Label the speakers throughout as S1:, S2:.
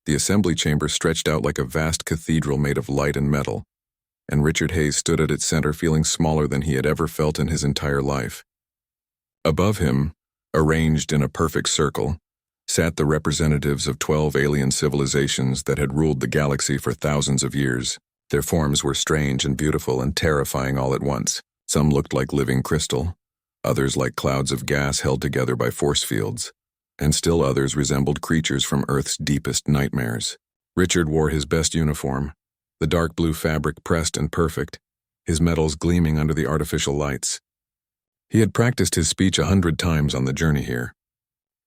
S1: The assembly chamber stretched out like a vast cathedral made of light and metal, and Richard Hayes stood at its center feeling smaller than he had ever felt in his entire life. Above him, arranged in a perfect circle, sat the representatives of 12 alien civilizations that had ruled the galaxy for thousands of years. Their forms were strange and beautiful and terrifying all at once. Some looked like living crystal, others like clouds of gas held together by force fields, and still others resembled creatures from Earth's deepest nightmares. Richard wore his best uniform, the dark blue fabric pressed and perfect, his metals gleaming under the artificial lights. He had practiced his speech 100 times on the journey here.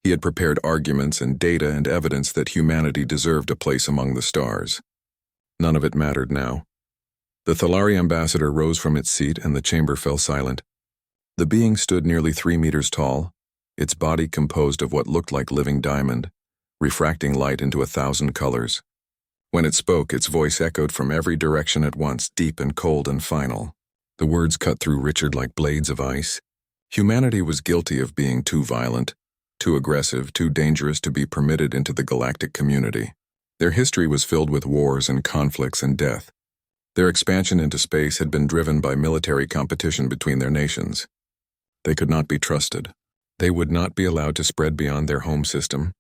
S1: He had prepared arguments and data and evidence that humanity deserved a place among the stars. None of it mattered now. The Thalari ambassador rose from its seat and the chamber fell silent. The being stood nearly 3 meters tall, its body composed of what looked like living diamond, refracting light into 1,000 colors. When it spoke, its voice echoed from every direction at once, deep and cold and final. The words cut through Richard like blades of ice. Humanity was guilty of being too violent, too aggressive, too dangerous to be permitted into the galactic community. Their history was filled with wars and conflicts and death. Their expansion into space had been driven by military competition between their nations. They could not be trusted. They would not be allowed to spread beyond their home system.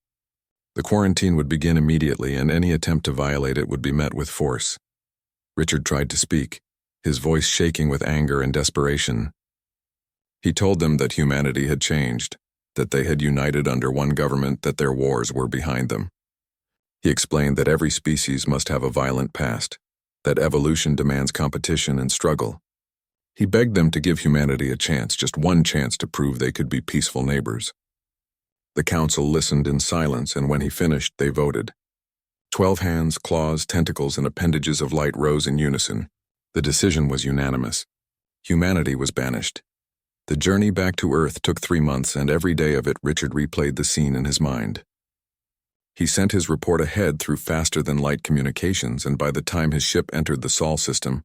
S1: The quarantine would begin immediately, and any attempt to violate it would be met with force. Richard tried to speak, his voice shaking with anger and desperation. He told them that humanity had changed, that they had united under one government, that their wars were behind them. He explained that every species must have a violent past, that evolution demands competition and struggle. He begged them to give humanity a chance, just one chance to prove they could be peaceful neighbors. The council listened in silence, and when he finished, they voted. 12 hands, claws, tentacles, and appendages of light rose in unison. The decision was unanimous. Humanity was banished. The journey back to Earth took 3 months, and every day of it Richard replayed the scene in his mind. He sent his report ahead through faster-than-light communications, and by the time his ship entered the Sol system,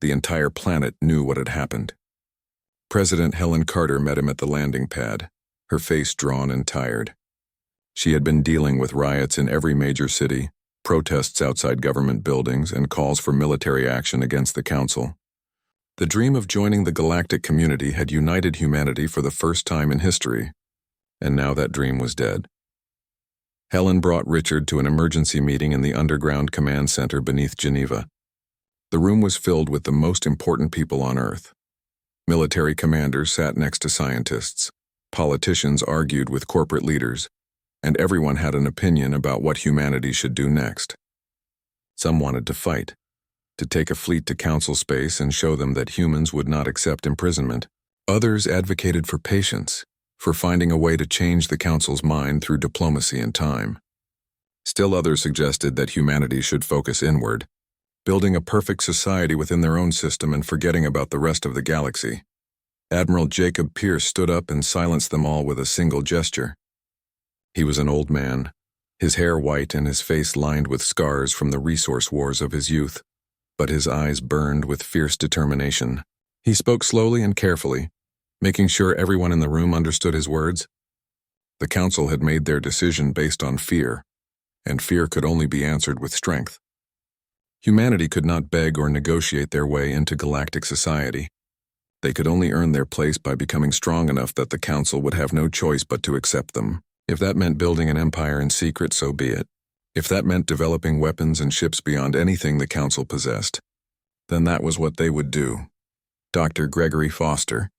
S1: the entire planet knew what had happened. President Helen Carter met him at the landing pad, her face drawn and tired. She had been dealing with riots in every major city, protests outside government buildings, and calls for military action against the Council. The dream of joining the galactic community had united humanity for the first time in history, and now that dream was dead. Helen brought Richard to an emergency meeting in the underground command center beneath Geneva. The room was filled with the most important people on Earth. Military commanders sat next to scientists, politicians argued with corporate leaders, and everyone had an opinion about what humanity should do next. Some wanted to fight, to take a fleet to Council space and show them that humans would not accept imprisonment. Others advocated for patience, for finding a way to change the Council's mind through diplomacy and time. Still others suggested that humanity should focus inward, building a perfect society within their own system and forgetting about the rest of the galaxy. Admiral Jacob Pierce stood up and silenced them all with a single gesture. He was an old man, his hair white and his face lined with scars from the resource wars of his youth, but his eyes burned with fierce determination. He spoke slowly and carefully, making sure everyone in the room understood his words. The Council had made their decision based on fear, and fear could only be answered with strength. Humanity could not beg or negotiate their way into galactic society. They could only earn their place by becoming strong enough that the Council would have no choice but to accept them. If that meant building an empire in secret, so be it. If that meant developing weapons and ships beyond anything the Council possessed, then that was what they would do. Dr. Gregory Foster,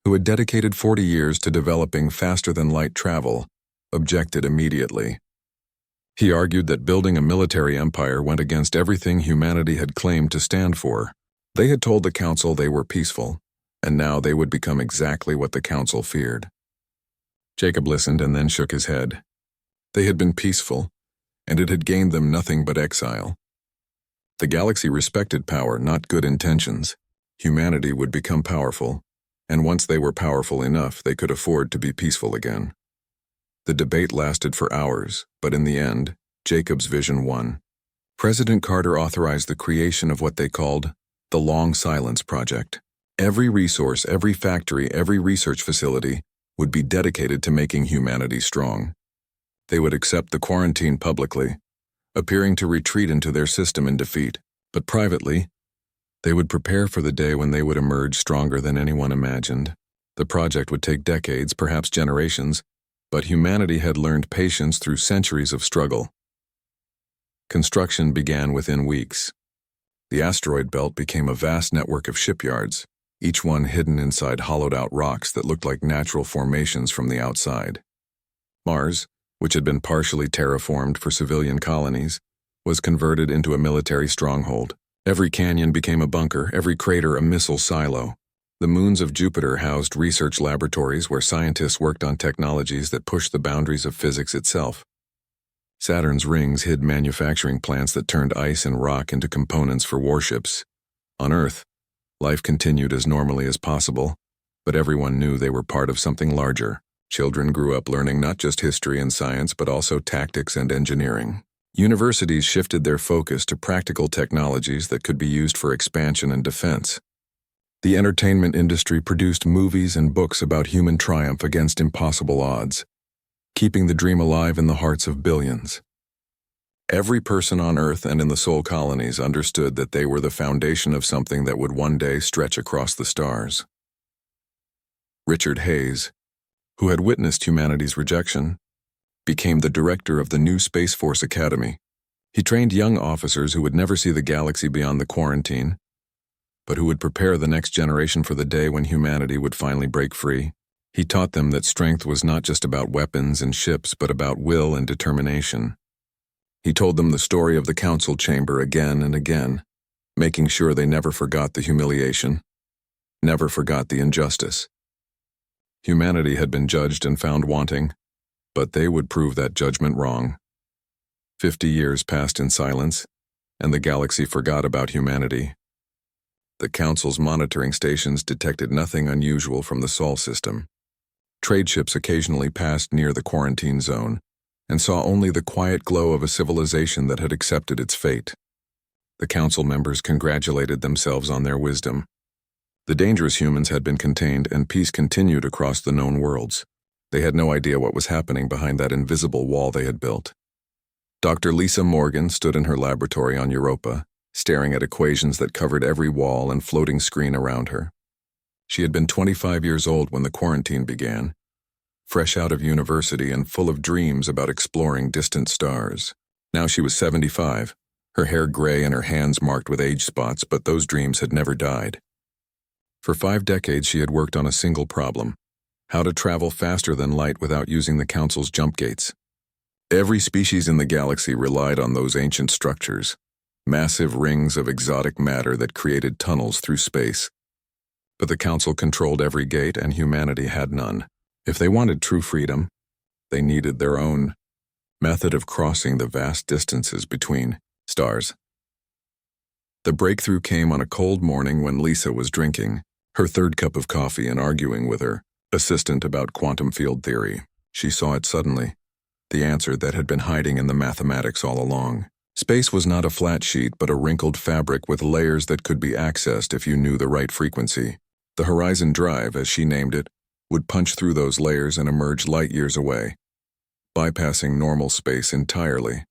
S1: who had dedicated 40 years to developing faster-than-light travel, objected immediately. He argued that building a military empire went against everything humanity had claimed to stand for. They had told the Council they were peaceful, and now they would become exactly what the Council feared. Jacob listened and then shook his head. They had been peaceful, and it had gained them nothing but exile. The galaxy respected power, not good intentions. Humanity would become powerful, and once they were powerful enough, they could afford to be peaceful again. The debate lasted for hours, but in the end, Jacob's vision won. President Carter authorized the creation of what they called the Long Silence Project. Every resource, every factory, every research facility would be dedicated to making humanity strong. They would accept the quarantine publicly, appearing to retreat into their system in defeat. But privately, they would prepare for the day when they would emerge stronger than anyone imagined. The project would take decades, perhaps generations, but humanity had learned patience through centuries of struggle. Construction began within weeks. The asteroid belt became a vast network of shipyards, each one hidden inside hollowed-out rocks that looked like natural formations from the outside. Mars, which had been partially terraformed for civilian colonies, was converted into a military stronghold. Every canyon became a bunker, every crater a missile silo. The moons of Jupiter housed research laboratories where scientists worked on technologies that pushed the boundaries of physics itself. Saturn's rings hid manufacturing plants that turned ice and rock into components for warships. On Earth, life continued as normally as possible, but everyone knew they were part of something larger. Children grew up learning not just history and science, but also tactics and engineering. Universities shifted their focus to practical technologies that could be used for expansion and defense. The entertainment industry produced movies and books about human triumph against impossible odds, keeping the dream alive in the hearts of billions. Every person on Earth and in the Sol colonies understood that they were the foundation of something that would one day stretch across the stars. Richard Hayes, who had witnessed humanity's rejection, became the director of the new Space Force Academy. He trained young officers who would never see the galaxy beyond the quarantine, but who would prepare the next generation for the day when humanity would finally break free. He taught them that strength was not just about weapons and ships, but about will and determination. He told them the story of the council chamber again and again, making sure they never forgot the humiliation, never forgot the injustice. Humanity had been judged and found wanting, but they would prove that judgment wrong. 50 years passed in silence, and the galaxy forgot about humanity. The Council's monitoring stations detected nothing unusual from the Sol system. Trade ships occasionally passed near the quarantine zone and saw only the quiet glow of a civilization that had accepted its fate. The Council members congratulated themselves on their wisdom. The dangerous humans had been contained, and peace continued across the known worlds. They had no idea what was happening behind that invisible wall they had built. Dr. Lisa Morgan stood in her laboratory on Europa, staring at equations that covered every wall and floating screen around her. She had been 25 years old when the quarantine began, fresh out of university and full of dreams about exploring distant stars. Now she was 75, her hair gray and her hands marked with age spots, but those dreams had never died. For 5 decades she had worked on a single problem: how to travel faster than light without using the Council's jump gates. Every species in the galaxy relied on those ancient structures, massive rings of exotic matter that created tunnels through space. But the Council controlled every gate, and humanity had none. If they wanted true freedom, they needed their own method of crossing the vast distances between stars. The breakthrough came on a cold morning when Lisa was drinking her 3rd cup of coffee and arguing with her assistant about quantum field theory. She saw it suddenly, the answer that had been hiding in the mathematics all along. Space was not a flat sheet, but a wrinkled fabric with layers that could be accessed if you knew the right frequency. The Horizon Drive, as she named it, would punch through those layers and emerge light years away, bypassing normal space entirely.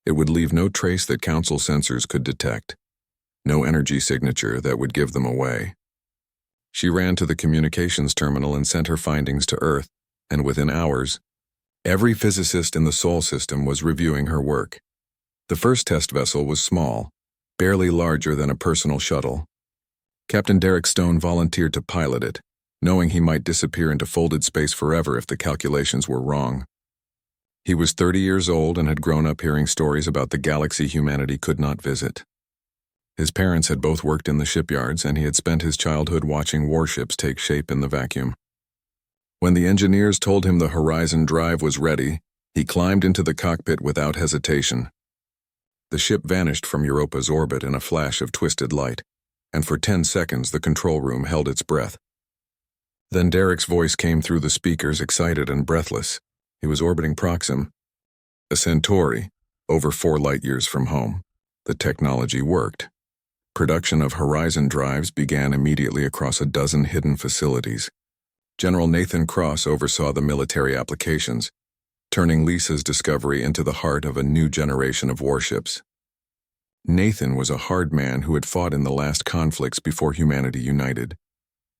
S1: It would leave no trace that Council sensors could detect, no energy signature that would give them away. She ran to the communications terminal and sent her findings to Earth, and within hours, every physicist in the Sol system was reviewing her work. The first test vessel was small, barely larger than a personal shuttle. Captain Derek Stone volunteered to pilot it, knowing he might disappear into folded space forever if the calculations were wrong. He was 30 years old and had grown up hearing stories about the galaxy humanity could not visit. His parents had both worked in the shipyards, and he had spent his childhood watching warships take shape in the vacuum. When the engineers told him the Horizon Drive was ready, he climbed into the cockpit without hesitation. The ship vanished from Europa's orbit in a flash of twisted light, and for 10 seconds the control room held its breath. Then Derek's voice came through the speakers, excited and breathless. He was orbiting Proxima, a Centauri, over 4 light-years from home. The technology worked. Production of Horizon Drives began immediately across a dozen hidden facilities. General Nathan Cross oversaw the military applications, turning Lisa's discovery into the heart of a new generation of warships. Nathan was a hard man who had fought in the last conflicts before humanity united,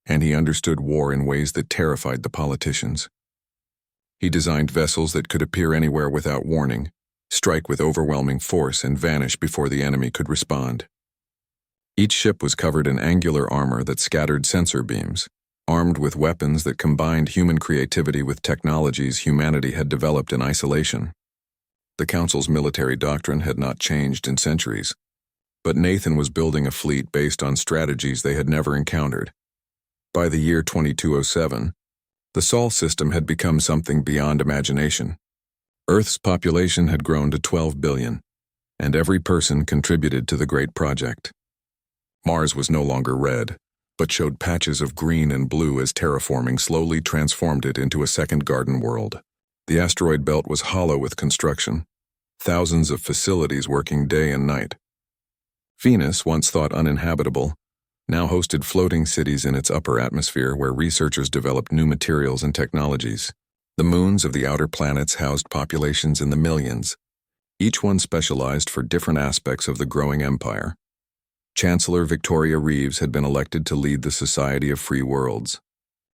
S1: and he understood war in ways that terrified the politicians. He designed vessels that could appear anywhere without warning, strike with overwhelming force, and vanish before the enemy could respond. Each ship was covered in angular armor that scattered sensor beams, armed with weapons that combined human creativity with technologies humanity had developed in isolation. The Council's military doctrine had not changed in centuries, but Nathan was building a fleet based on strategies they had never encountered. By the year 2207, the Sol system had become something beyond imagination. Earth's population had grown to 12 billion, and every person contributed to the great project. Mars was no longer red, but showed patches of green and blue as terraforming slowly transformed it into a second garden world. The asteroid belt was hollow with construction, thousands of facilities working day and night. Venus, once thought uninhabitable, now hosted floating cities in its upper atmosphere where researchers developed new materials and technologies. The moons of the outer planets housed populations in the millions, each one specialized for different aspects of the growing empire. Chancellor Victoria Reeves had been elected to lead the Society of Free Worlds,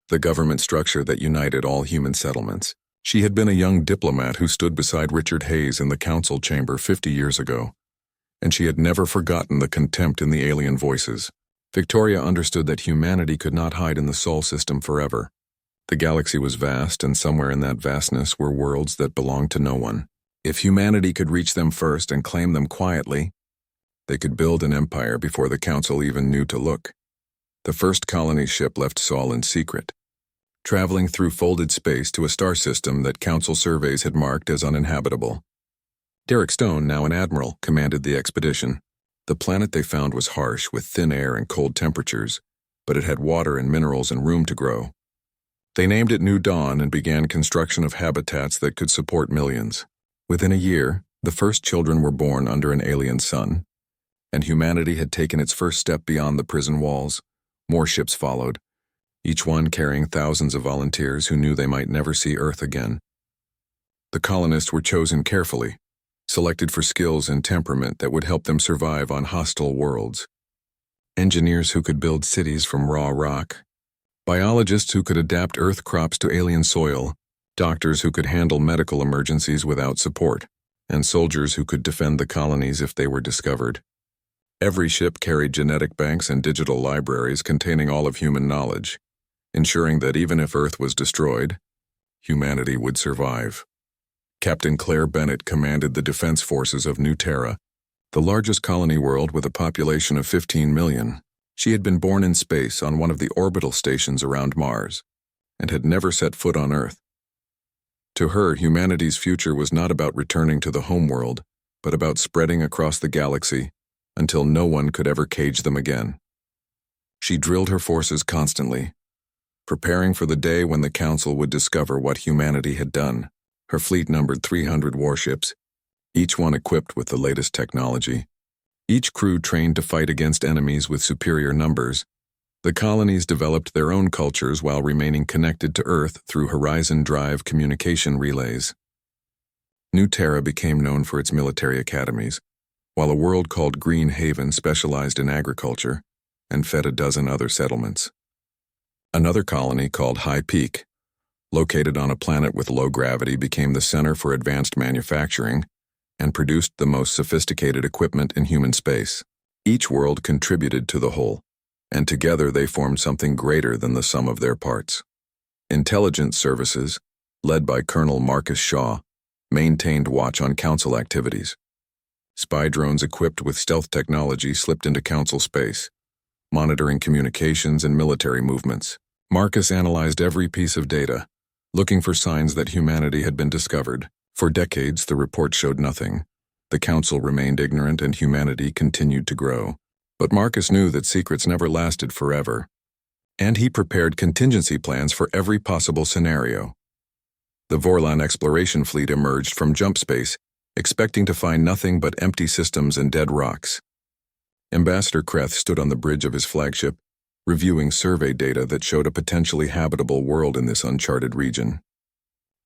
S1: the government structure that united all human settlements. She had been a young diplomat who stood beside Richard Hayes in the council chamber 50 years ago, and she had never forgotten the contempt in the alien voices. Victoria understood that humanity could not hide in the Sol system forever. The galaxy was vast, and somewhere in that vastness were worlds that belonged to no one. If humanity could reach them first and claim them quietly, they could build an empire before the Council even knew to look. The first colony ship left Sol in secret, traveling through folded space to a star system that Council surveys had marked as uninhabitable. Derek Stone, now an admiral, commanded the expedition. The planet they found was harsh, with thin air and cold temperatures, but it had water and minerals and room to grow. They named it New Dawn and began construction of habitats that could support millions. Within a year, the first children were born under an alien sun, and humanity had taken its first step beyond the prison walls. More ships followed, each one carrying thousands of volunteers who knew they might never see Earth again. The colonists were chosen carefully, selected for skills and temperament that would help them survive on hostile worlds. Engineers who could build cities from raw rock, biologists who could adapt Earth crops to alien soil, doctors who could handle medical emergencies without support, and soldiers who could defend the colonies if they were discovered. Every ship carried genetic banks and digital libraries containing all of human knowledge, ensuring that even if Earth was destroyed, humanity would survive. Captain Claire Bennett commanded the defense forces of New Terra, the largest colony world with a population of 15 million. She had been born in space on one of the orbital stations around Mars, and had never set foot on Earth. To her, humanity's future was not about returning to the homeworld, but about spreading across the galaxy until no one could ever cage them again. She drilled her forces constantly, preparing for the day when the Council would discover what humanity had done. Her fleet numbered 300 warships, each one equipped with the latest technology. Each crew trained to fight against enemies with superior numbers. The colonies developed their own cultures while remaining connected to Earth through Horizon Drive communication relays. New Terra became known for its military academies, while a world called Green Haven specialized in agriculture and fed a dozen other settlements. Another colony called High Peak, located on a planet with low gravity, became the center for advanced manufacturing and produced the most sophisticated equipment in human space. Each world contributed to the whole, and together they formed something greater than the sum of their parts. Intelligence services, led by Colonel Marcus Shaw, maintained watch on Council activities. Spy drones equipped with stealth technology slipped into Council space, monitoring communications and military movements. Marcus analyzed every piece of data, looking for signs that humanity had been discovered. For decades, the report showed nothing. The Council remained ignorant and humanity continued to grow. But Marcus knew that secrets never lasted forever, and he prepared contingency plans for every possible scenario. The Vorlan exploration fleet emerged from jump space, expecting to find nothing but empty systems and dead rocks. Ambassador Kreth stood on the bridge of his flagship, reviewing survey data that showed a potentially habitable world in this uncharted region.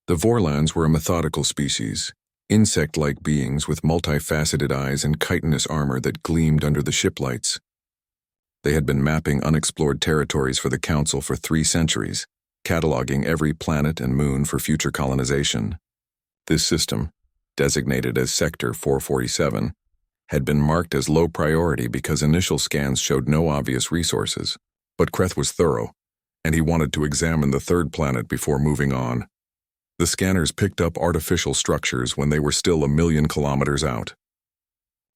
S1: The Vorlans were a methodical species, insect-like beings with multifaceted eyes and chitinous armor that gleamed under the ship lights. They had been mapping unexplored territories for the Council for 3 centuries, cataloging every planet and moon for future colonization. This system, designated as Sector 447, had been marked as low priority because initial scans showed no obvious resources. But Kreth was thorough, and he wanted to examine the 3rd planet before moving on. The scanners picked up artificial structures when they were still 1,000,000 kilometers out.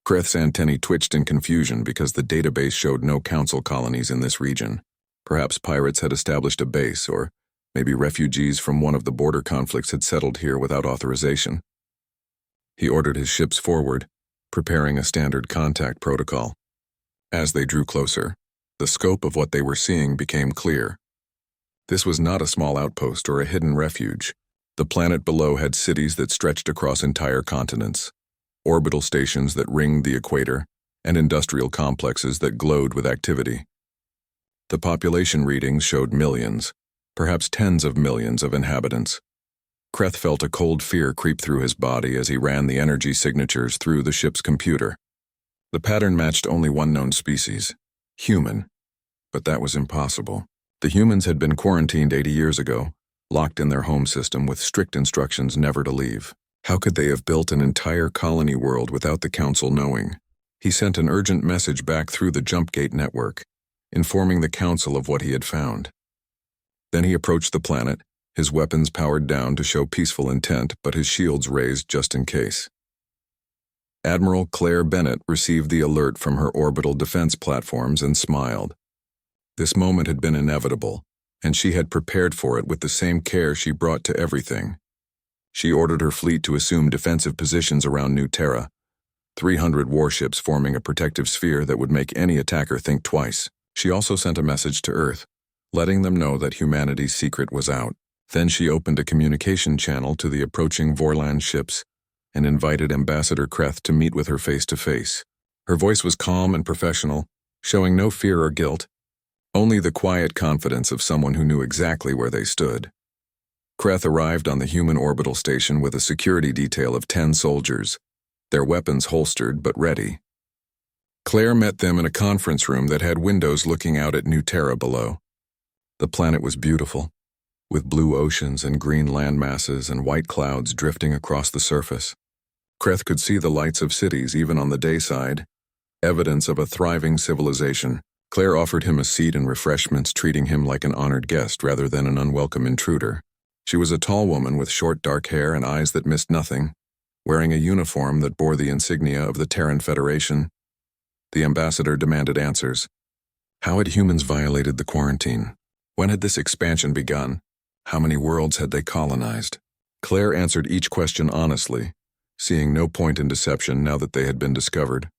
S1: Kreth's antennae twitched in confusion because the database showed no Council colonies in this region. Perhaps pirates had established a base, or maybe refugees from one of the border conflicts had settled here without authorization. He ordered his ships forward, preparing a standard contact protocol. As they drew closer, the scope of what they were seeing became clear. This was not a small outpost or a hidden refuge. The planet below had cities that stretched across entire continents, orbital stations that ringed the equator, and industrial complexes that glowed with activity. The population readings showed millions, perhaps tens of millions of inhabitants. Kreth felt a cold fear creep through his body as he ran the energy signatures through the ship's computer. The pattern matched only one known species, human, but that was impossible. The humans had been quarantined 80 years ago, locked in their home system with strict instructions never to leave. How could they have built an entire colony world without the Council knowing? He sent an urgent message back through the Jumpgate network, informing the Council of what he had found. Then he approached the planet, his weapons powered down to show peaceful intent, but his shields raised just in case. Admiral Claire Bennett received the alert from her orbital defense platforms and smiled. This moment had been inevitable, and she had prepared for it with the same care she brought to everything. She ordered her fleet to assume defensive positions around New Terra, 300 warships forming a protective sphere that would make any attacker think twice. She also sent a message to Earth, letting them know that humanity's secret was out. Then she opened a communication channel to the approaching Vorlan ships and invited Ambassador Kreth to meet with her face-to-face. Her voice was calm and professional, showing no fear or guilt, only the quiet confidence of someone who knew exactly where they stood. Kreth arrived on the human orbital station with a security detail of 10 soldiers, their weapons holstered but ready. Claire met them in a conference room that had windows looking out at New Terra below. The planet was beautiful, with blue oceans and green land masses and white clouds drifting across the surface. Kreth could see the lights of cities even on the day side, evidence of a thriving civilization. Claire offered him a seat and refreshments, treating him like an honored guest rather than an unwelcome intruder. She was a tall woman with short dark hair and eyes that missed nothing, wearing a uniform that bore the insignia of the Terran Federation. The ambassador demanded answers. How had humans violated the quarantine? When had this expansion begun? How many worlds had they colonized? Claire answered each question honestly, seeing no point in deception now that they had been discovered.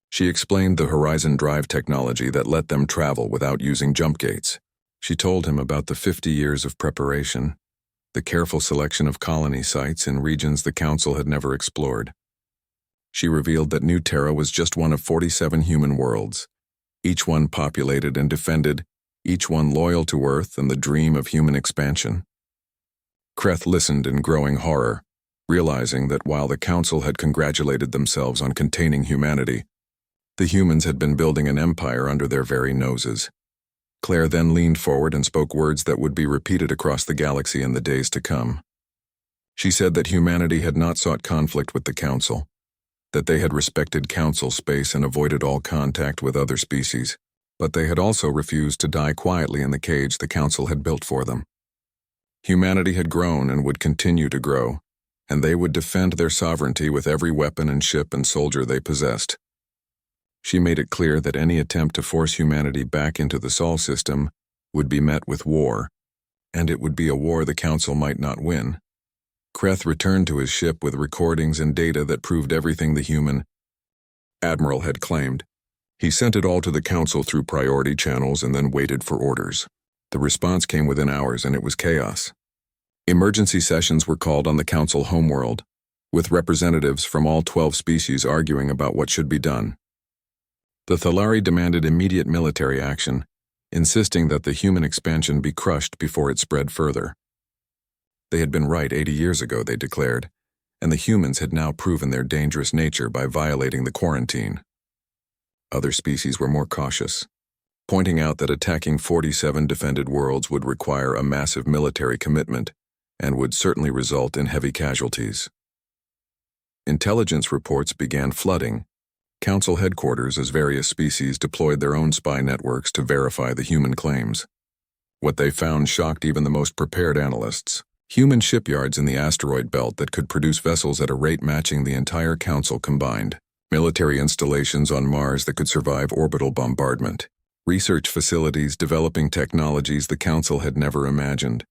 S1: She explained the Horizon Drive technology that let them travel without using jump gates. She told him about the 50 years of preparation, the careful selection of colony sites in regions the Council had never explored. She revealed that New Terra was just one of 47 human worlds, each one populated and defended, each one loyal to Earth and the dream of human expansion. Kreth listened in growing horror, realizing that while the Council had congratulated themselves on containing humanity, the humans had been building an empire under their very noses. Claire then leaned forward and spoke words that would be repeated across the galaxy in the days to come. She said that humanity had not sought conflict with the Council, that they had respected Council space and avoided all contact with other species, but they had also refused to die quietly in the cage the Council had built for them. Humanity had grown and would continue to grow, and they would defend their sovereignty with every weapon and ship and soldier they possessed. She made it clear that any attempt to force humanity back into the Sol system would be met with war, and it would be a war the Council might not win. Kreth returned to his ship with recordings and data that proved everything the human admiral had claimed. He sent it all to the Council through priority channels and then waited for orders. The response came within hours, and it was chaos. Emergency sessions were called on the Council homeworld, with representatives from all 12 species arguing about what should be done. The Thalari demanded immediate military action, insisting that the human expansion be crushed before it spread further. They had been right 80 years ago, they declared, and the humans had now proven their dangerous nature by violating the quarantine. Other species were more cautious, pointing out that attacking 47 defended worlds would require a massive military commitment and would certainly result in heavy casualties. Intelligence reports began flooding Council headquarters as various species deployed their own spy networks to verify the human claims. What they found shocked even the most prepared analysts. Human shipyards in the asteroid belt that could produce vessels at a rate matching the entire Council combined. Military installations on Mars that could survive orbital bombardment. Research facilities developing technologies the Council had never imagined.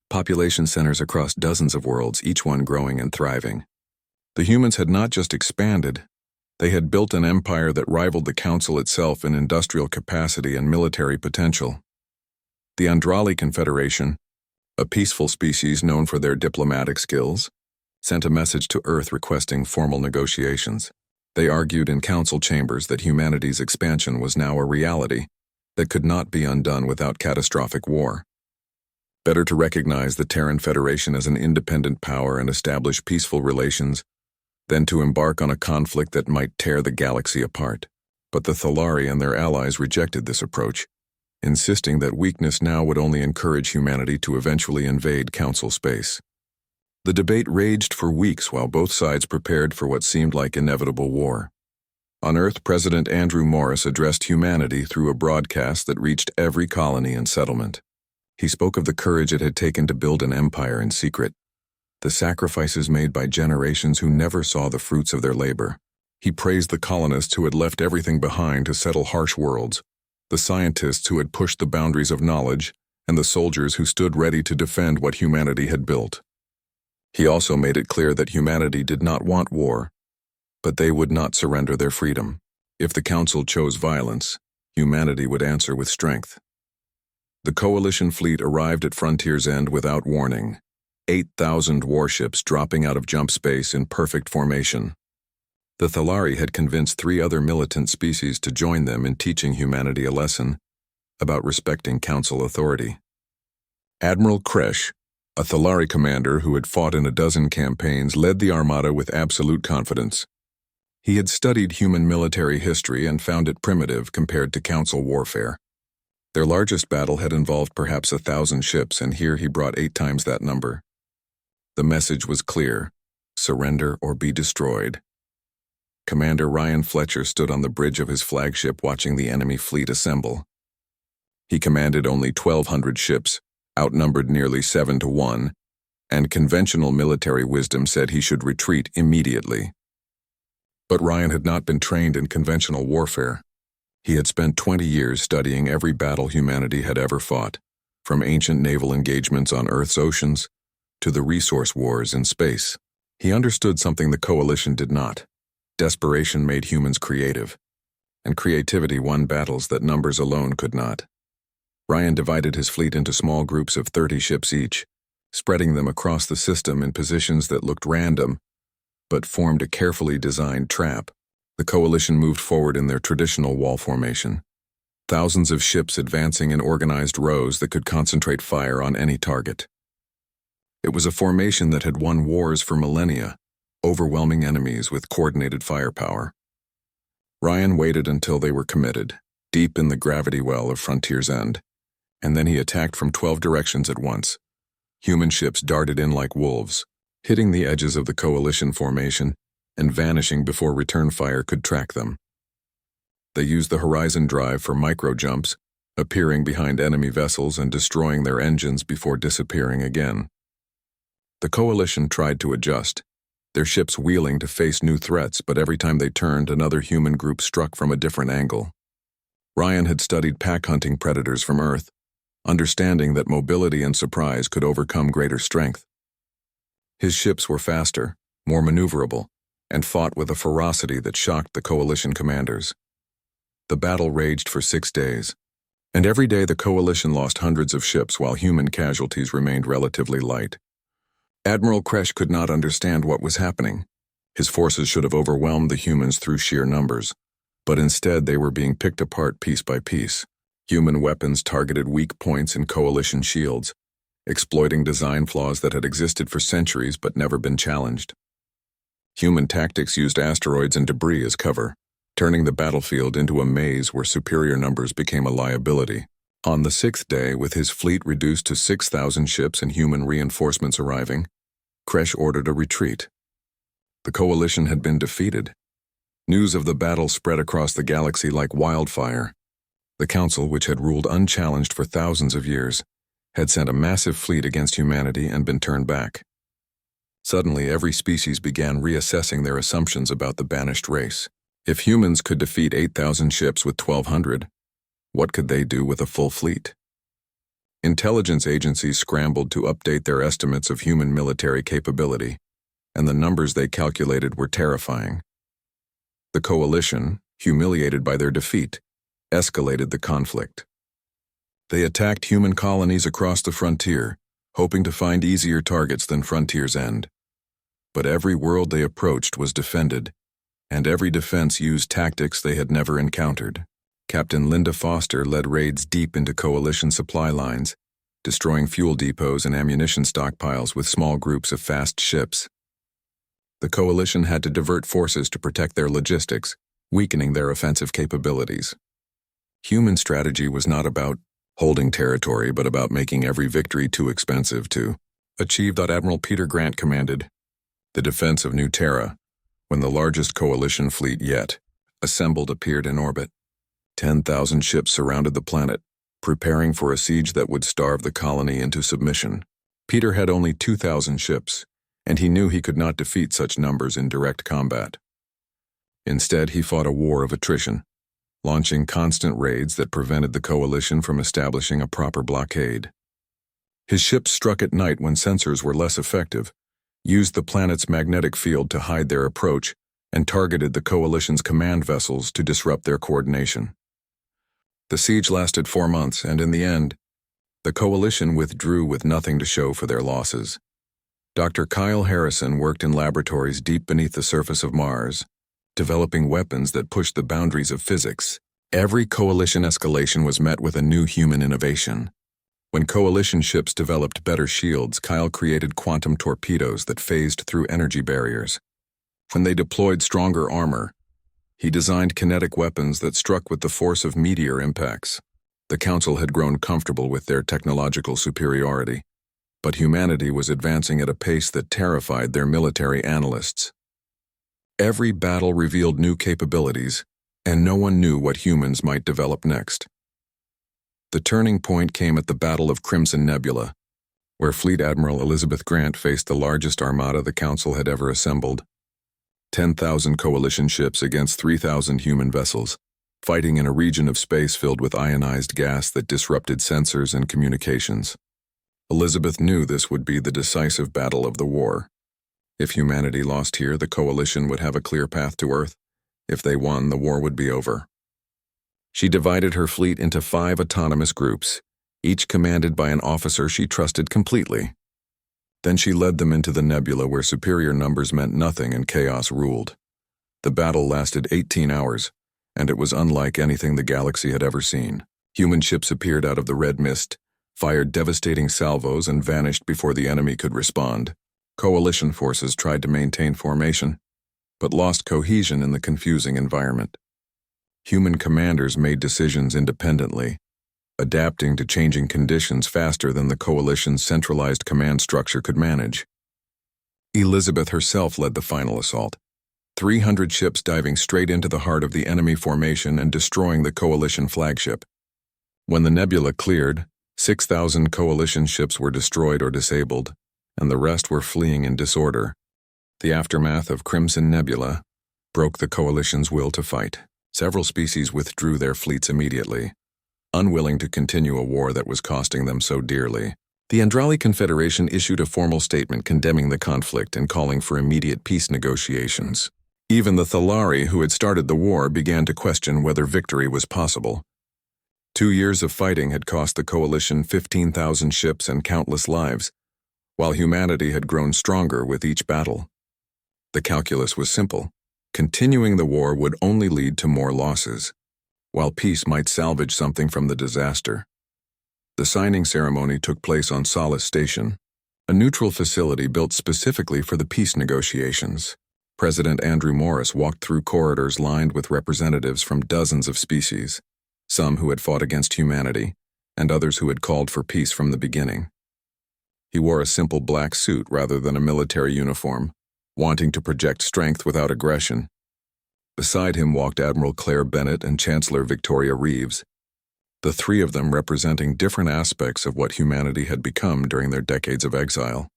S1: Population centers across dozens of worlds, each one growing and thriving. The humans had not just expanded, they had built an empire that rivaled the Council itself in industrial capacity and military potential. The Andrali Confederation, a peaceful species known for their diplomatic skills, sent a message to Earth requesting formal negotiations. They argued in council chambers that humanity's expansion was now a reality that could not be undone without catastrophic war. Better to recognize the Terran Federation as an independent power and establish peaceful relations than to embark on a conflict that might tear the galaxy apart. But the Thalari and their allies rejected this approach, insisting that weakness now would only encourage humanity to eventually invade Council space. The debate raged for weeks while both sides prepared for what seemed like inevitable war. On Earth, President Andrew Morris addressed humanity through a broadcast that reached every colony and settlement. He spoke of the courage it had taken to build an empire in secret, the sacrifices made by generations who never saw the fruits of their labor. He praised the colonists who had left everything behind to settle harsh worlds, the scientists who had pushed the boundaries of knowledge, and the soldiers who stood ready to defend what humanity had built. He also made it clear that humanity did not want war, but they would not surrender their freedom. If the Council chose violence, humanity would answer with strength. The Coalition fleet arrived at Frontier's End without warning, 8,000 warships dropping out of jump space in perfect formation. The Thalari had convinced 3 other militant species to join them in teaching humanity a lesson about respecting Council authority. Admiral Kresh, a Thalari commander who had fought in a dozen campaigns, led the armada with absolute confidence. He had studied human military history and found it primitive compared to Council warfare. Their largest battle had involved perhaps 1,000 ships, and here he brought 8 times that number. The message was clear: surrender or be destroyed. Commander Ryan Fletcher stood on the bridge of his flagship watching the enemy fleet assemble. He commanded only 1,200 ships, outnumbered nearly 7 to 1, and conventional military wisdom said he should retreat immediately. But Ryan had not been trained in conventional warfare. He had spent 20 years studying every battle humanity had ever fought, from ancient naval engagements on Earth's oceans to the resource wars in space. He understood something the Coalition did not. Desperation made humans creative, and creativity won battles that numbers alone could not. Ryan divided his fleet into small groups of 30 ships each, spreading them across the system in positions that looked random, but formed a carefully designed trap. The Coalition moved forward in their traditional wall formation, thousands of ships advancing in organized rows that could concentrate fire on any target. It was a formation that had won wars for millennia, overwhelming enemies with coordinated firepower. Ryan waited until they were committed, deep in the gravity well of Frontier's End, and then he attacked from 12 directions at once. Human ships darted in like wolves, hitting the edges of the Coalition formation and vanishing before return fire could track them. They used the horizon drive for micro-jumps, appearing behind enemy vessels and destroying their engines before disappearing again. The Coalition tried to adjust, their ships wheeling to face new threats, but every time they turned, another human group struck from a different angle. Ryan had studied pack-hunting predators from Earth, understanding that mobility and surprise could overcome greater strength. His ships were faster, more maneuverable, and fought with a ferocity that shocked the Coalition commanders. The battle raged for 6 days, and every day the Coalition lost hundreds of ships while human casualties remained relatively light. Admiral Kresh could not understand what was happening. His forces should have overwhelmed the humans through sheer numbers, but instead they were being picked apart piece by piece. Human weapons targeted weak points in Coalition shields, exploiting design flaws that had existed for centuries but never been challenged. Human tactics used asteroids and debris as cover, turning the battlefield into a maze where superior numbers became a liability. On the sixth day, with his fleet reduced to 6,000 ships and human reinforcements arriving, Kresh ordered a retreat. The coalition had been defeated. News of the battle spread across the galaxy like wildfire. The Council, which had ruled unchallenged for thousands of years, had sent a massive fleet against humanity and been turned back. Suddenly, every species began reassessing their assumptions about the banished race. If humans could defeat 8,000 ships with 1,200, what could they do with a full fleet? Intelligence agencies scrambled to update their estimates of human military capability, and the numbers they calculated were terrifying. The coalition, humiliated by their defeat, escalated the conflict. They attacked human colonies across the frontier, hoping to find easier targets than Frontier's End. But every world they approached was defended, and every defense used tactics they had never encountered. Captain Linda Foster led raids deep into coalition supply lines, destroying fuel depots and ammunition stockpiles with small groups of fast ships. The coalition had to divert forces to protect their logistics, weakening their offensive capabilities. Human strategy was not about holding territory, but about making every victory too expensive to achieve. Admiral Peter Grant commanded the defense of New Terra, when the largest coalition fleet yet assembled appeared in orbit. 10,000 ships surrounded the planet, preparing for a siege that would starve the colony into submission. Peter had only 2,000 ships, and he knew he could not defeat such numbers in direct combat. Instead, he fought a war of attrition, launching constant raids that prevented the coalition from establishing a proper blockade. His ships struck at night when sensors were less effective, used the planet's magnetic field to hide their approach, and targeted the coalition's command vessels to disrupt their coordination. The siege lasted 4 months, and in the end, the coalition withdrew with nothing to show for their losses. Dr. Kyle Harrison worked in laboratories deep beneath the surface of Mars, developing weapons that pushed the boundaries of physics. Every coalition escalation was met with a new human innovation. When coalition ships developed better shields, Kyle created quantum torpedoes that phased through energy barriers. When they deployed stronger armor, he designed kinetic weapons that struck with the force of meteor impacts. The Council had grown comfortable with their technological superiority, but humanity was advancing at a pace that terrified their military analysts. Every battle revealed new capabilities, and no one knew what humans might develop next. The turning point came at the Battle of Crimson Nebula, where Fleet Admiral Elizabeth Grant faced the largest armada the Council had ever assembled. 10,000 coalition ships against 3,000 human vessels, fighting in a region of space filled with ionized gas that disrupted sensors and communications. Elizabeth knew this would be the decisive battle of the war. If humanity lost here, the coalition would have a clear path to Earth. If they won, the war would be over. She divided her fleet into 5 autonomous groups, each commanded by an officer she trusted completely. Then she led them into the nebula where superior numbers meant nothing and chaos ruled. The battle lasted 18 hours, and it was unlike anything the galaxy had ever seen. Human ships appeared out of the red mist, fired devastating salvos, and vanished before the enemy could respond. Coalition forces tried to maintain formation, but lost cohesion in the confusing environment. Human commanders made decisions independently, adapting to changing conditions faster than the coalition's centralized command structure could manage. Elizabeth herself led the final assault, 300 ships diving straight into the heart of the enemy formation and destroying the coalition flagship. When the nebula cleared, 6,000 coalition ships were destroyed or disabled, and the rest were fleeing in disorder. The aftermath of Crimson Nebula broke the coalition's will to fight. Several species withdrew their fleets immediately, unwilling to continue a war that was costing them so dearly. The Andrali Confederation issued a formal statement condemning the conflict and calling for immediate peace negotiations. Even the Thalari, who had started the war, began to question whether victory was possible. 2 years of fighting had cost the coalition 15,000 ships and countless lives, while humanity had grown stronger with each battle. The calculus was simple. Continuing the war would only lead to more losses, while peace might salvage something from the disaster. The signing ceremony took place on Solace Station, a neutral facility built specifically for the peace negotiations. President Andrew Morris walked through corridors lined with representatives from dozens of species, some who had fought against humanity, and others who had called for peace from the beginning. He wore a simple black suit rather than a military uniform, wanting to project strength without aggression. Beside him walked Admiral Claire Bennett and Chancellor Victoria Reeves, the three of them representing different aspects of what humanity had become during their decades of exile.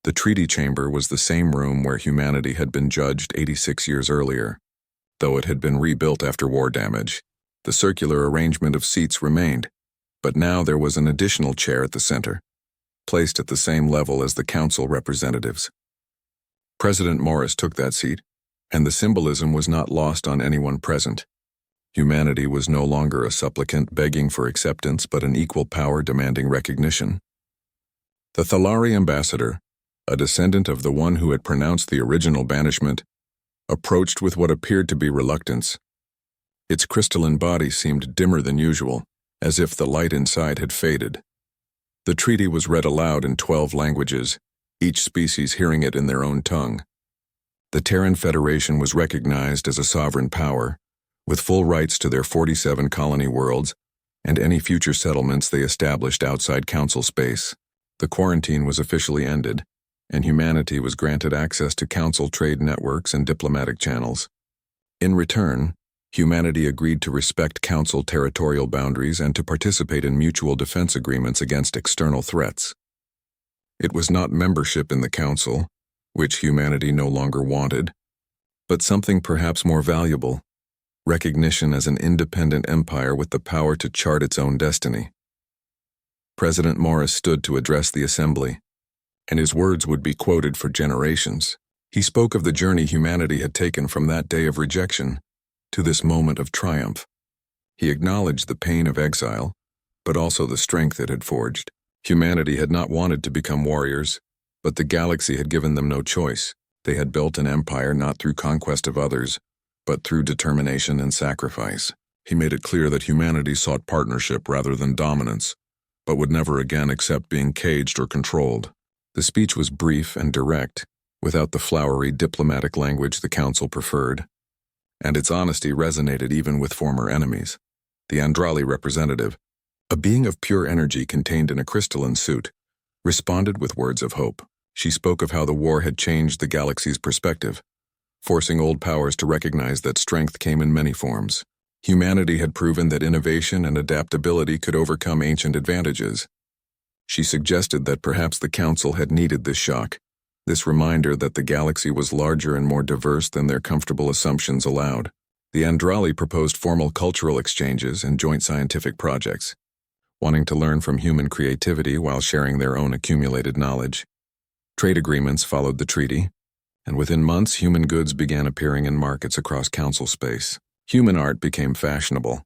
S1: The treaty chamber was the same room where humanity had been judged 86 years earlier. Though it had been rebuilt after war damage, the circular arrangement of seats remained, but now there was an additional chair at the center, placed at the same level as the council representatives. President Morris took that seat, and the symbolism was not lost on anyone present. Humanity was no longer a supplicant begging for acceptance, but an equal power demanding recognition. The Thalari ambassador, a descendant of the one who had pronounced the original banishment, approached with what appeared to be reluctance. Its crystalline body seemed dimmer than usual, as if the light inside had faded. The treaty was read aloud in 12 languages, each species hearing it in their own tongue. The Terran Federation was recognized as a sovereign power, with full rights to their 47 colony worlds and any future settlements they established outside Council space. The quarantine was officially ended, and humanity was granted access to Council trade networks and diplomatic channels. In return, humanity agreed to respect Council territorial boundaries and to participate in mutual defense agreements against external threats. It was not membership in the Council, which humanity no longer wanted, but something perhaps more valuable: recognition as an independent empire with the power to chart its own destiny. President Morris stood to address the assembly, and his words would be quoted for generations. He spoke of the journey humanity had taken from that day of rejection to this moment of triumph. He acknowledged the pain of exile, but also the strength it had forged. Humanity had not wanted to become warriors, but the galaxy had given them no choice. They had built an empire not through conquest of others, but through determination and sacrifice. He made it clear that humanity sought partnership rather than dominance, but would never again accept being caged or controlled. The speech was brief and direct, without the flowery diplomatic language the Council preferred, and its honesty resonated even with former enemies. The Andrali representative, a being of pure energy contained in a crystalline suit, responded with words of hope. She spoke of how the war had changed the galaxy's perspective, forcing old powers to recognize that strength came in many forms. Humanity had proven that innovation and adaptability could overcome ancient advantages. She suggested that perhaps the Council had needed this shock, this reminder that the galaxy was larger and more diverse than their comfortable assumptions allowed. The Andrali proposed formal cultural exchanges and joint scientific projects, wanting to learn from human creativity while sharing their own accumulated knowledge. Trade agreements followed the treaty, and within months human goods began appearing in markets across Council space. Human art became fashionable,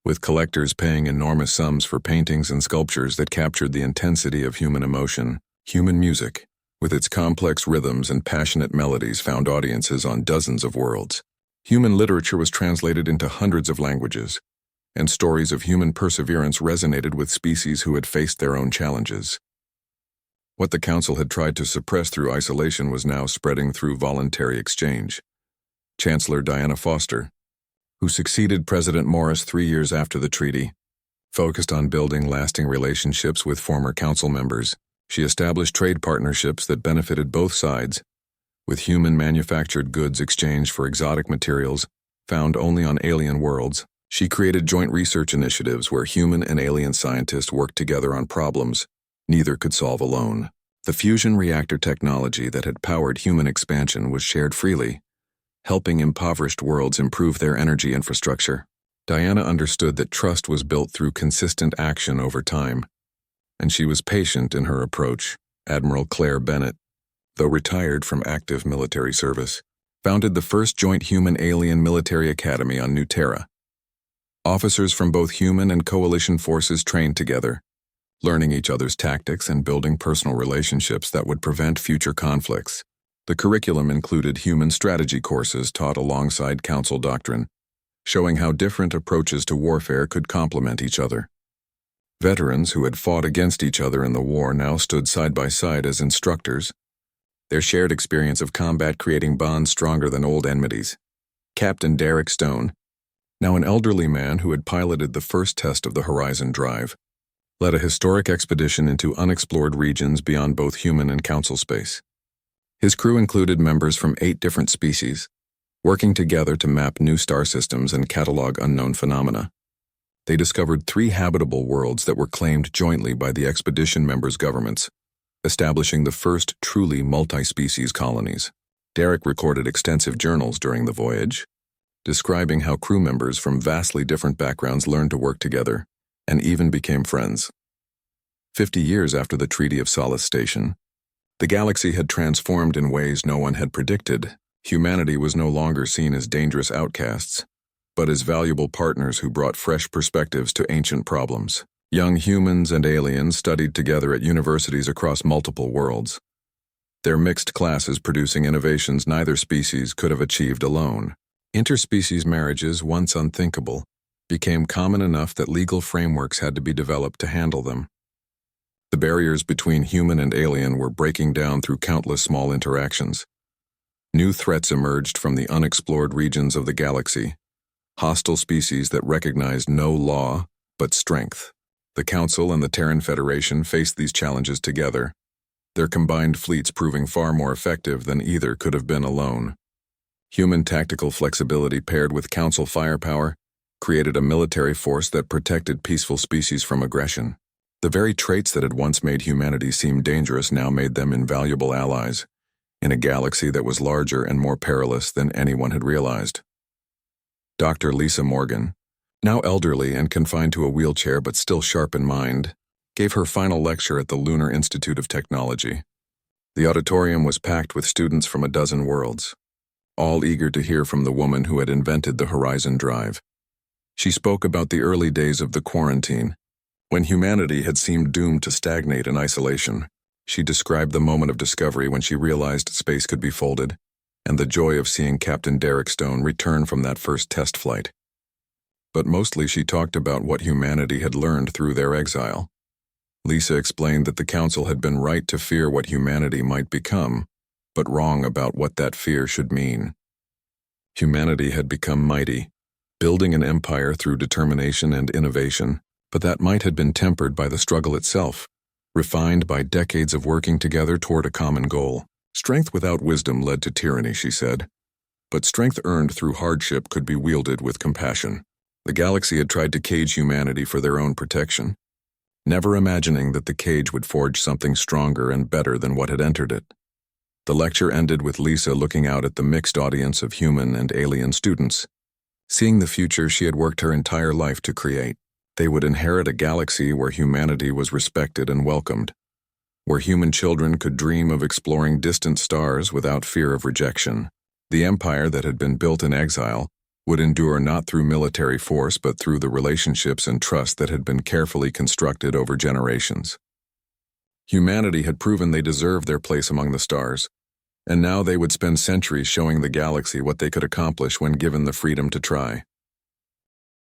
S1: with collectors paying enormous sums for paintings and sculptures that captured the intensity of human emotion. Human music, with its complex rhythms and passionate melodies, found audiences on dozens of worlds. Human literature was translated into hundreds of languages, and stories of human perseverance resonated with species who had faced their own challenges. What the Council had tried to suppress through isolation was now spreading through voluntary exchange. Chancellor Diana Foster, who succeeded President Morris 3 years after the treaty, focused on building lasting relationships with former Council members. She established trade partnerships that benefited both sides, with human-manufactured goods exchanged for exotic materials found only on alien worlds. She created joint research initiatives where human and alien scientists worked together on problems neither could solve alone. The fusion reactor technology that had powered human expansion was shared freely, helping impoverished worlds improve their energy infrastructure. Diana understood that trust was built through consistent action over time, and she was patient in her approach. Admiral Claire Bennett, though retired from active military service, founded the first joint human-alien military academy on New Terra. Officers from both human and coalition forces trained together, learning each other's tactics and building personal relationships that would prevent future conflicts. The curriculum included human strategy courses taught alongside Council doctrine, showing how different approaches to warfare could complement each other. Veterans who had fought against each other in the war now stood side by side as instructors, their shared experience of combat creating bonds stronger than old enmities. Captain Derek Stone, now an elderly man who had piloted the first test of the Horizon Drive, led a historic expedition into unexplored regions beyond both human and council space. His crew included members from 8 different species, working together to map new star systems and catalog unknown phenomena. They discovered 3 habitable worlds that were claimed jointly by the expedition members' governments, establishing the first truly multi-species colonies. Derek recorded extensive journals during the voyage, describing how crew members from vastly different backgrounds learned to work together and even became friends. 50 years after the Treaty of Solace Station, the galaxy had transformed in ways no one had predicted. Humanity was no longer seen as dangerous outcasts, but as valuable partners who brought fresh perspectives to ancient problems. Young humans and aliens studied together at universities across multiple worlds, their mixed classes producing innovations neither species could have achieved alone. Interspecies marriages, once unthinkable, became common enough that legal frameworks had to be developed to handle them. The barriers between human and alien were breaking down through countless small interactions. New threats emerged from the unexplored regions of the galaxy, hostile species that recognized no law but strength. The Council and the Terran Federation faced these challenges together, their combined fleets proving far more effective than either could have been alone. Human tactical flexibility paired with Council firepower created a military force that protected peaceful species from aggression. The very traits that had once made humanity seem dangerous now made them invaluable allies in a galaxy that was larger and more perilous than anyone had realized. Dr. Lisa Morgan, now elderly and confined to a wheelchair but still sharp in mind, gave her final lecture at the Lunar Institute of Technology. The auditorium was packed with students from a dozen worlds, all eager to hear from the woman who had invented the Horizon Drive. She spoke about the early days of the quarantine, when humanity had seemed doomed to stagnate in isolation. She described the moment of discovery when she realized space could be folded, and the joy of seeing Captain Derek Stone return from that first test flight. But mostly she talked about what humanity had learned through their exile. Lisa explained that the Council had been right to fear what humanity might become, but wrong about what that fear should mean. Humanity had become mighty, building an empire through determination and innovation, but that might had been tempered by the struggle itself, refined by decades of working together toward a common goal. Strength without wisdom led to tyranny, she said, but strength earned through hardship could be wielded with compassion. The galaxy had tried to cage humanity for their own protection, never imagining that the cage would forge something stronger and better than what had entered it. The lecture ended with Lisa looking out at the mixed audience of human and alien students, seeing the future she had worked her entire life to create. They would inherit a galaxy where humanity was respected and welcomed, where human children could dream of exploring distant stars without fear of rejection. The empire that had been built in exile would endure not through military force but through the relationships and trust that had been carefully constructed over generations. Humanity had proven they deserved their place among the stars, and now they would spend centuries showing the galaxy what they could accomplish when given the freedom to try.